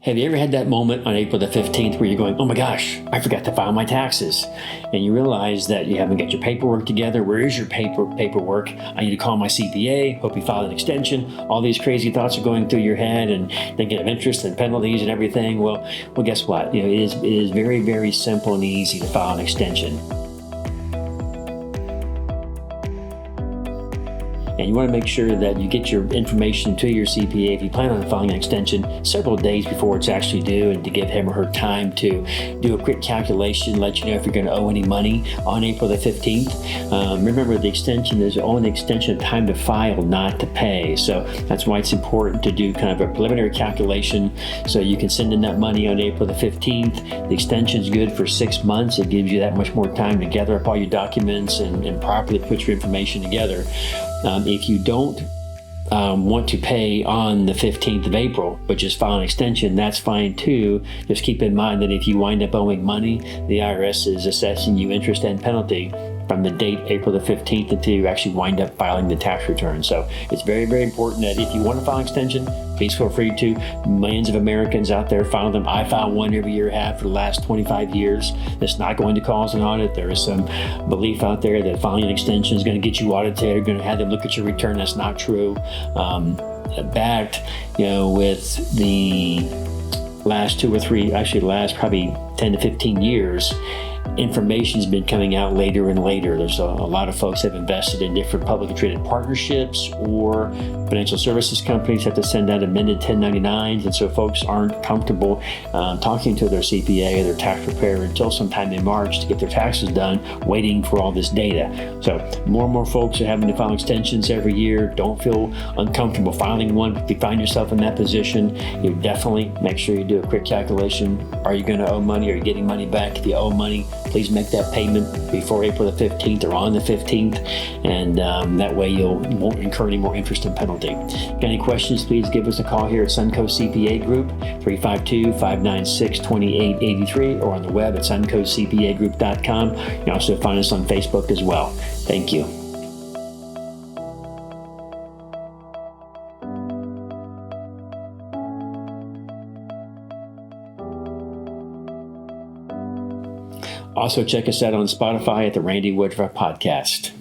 Have you ever had that moment on April the 15th where you're going, oh my gosh, I forgot to file my taxes? And you realize that you haven't got your paperwork together. Where is your paperwork? I need to call my CPA, hope you filed an extension. All these crazy thoughts are going through your head and thinking of interest and penalties and everything. Well, guess what? It is very, very simple and easy to file an extension. And you want to make sure that you get your information to your CPA if you plan on filing an extension several days before it's actually due, and to give him or her time to do a quick calculation, let you know if you're going to owe any money on April the 15th. Remember, the extension is only an extension of time to file, not to pay. So that's why it's important to do kind of a preliminary calculation so you can send in that money on April the 15th. The extension is good for 6 months. It gives you that much more time to gather up all your documents and properly put your information together. If you don't want to pay on the 15th of April, but just file an extension, that's fine too. Just keep in mind that if you wind up owing money, the IRS is assessing you interest and penalty from the date April the 15th until you actually wind up filing the tax return. So it's very, very important that if you want to file an extension, please feel free to. Millions of Americans out there file them. I file one every year, have for the last 25 years. It's not going to cause an audit. There is some belief out there that filing an extension is going to get you audited, or going to have them look at your return. That's not true. Backed, with the last 2 or 3, actually the last probably 10 to 15 years, information's been coming out later and later. There's a lot of folks have invested in different publicly traded partnerships, or financial services companies have to send out amended 1099s, and so folks aren't comfortable talking to their CPA or their tax preparer until sometime in March to get their taxes done, waiting for all this data. So more and more folks are having to file extensions every year. Don't feel uncomfortable filing one. If you find yourself in that position, you definitely make sure you do a quick calculation. Are you going to owe money? Are you getting money back? If you owe money, please make that payment before April the 15th or on the 15th, and that way you won't incur any more interest and penalty. Got any questions, please give us a call here at Sunco CPA Group, 352-596-2883, or on the web at suncocpagroup.com. You can also find us on Facebook as well. Thank you. Also, check us out on Spotify at the Randy Woodruff Podcast.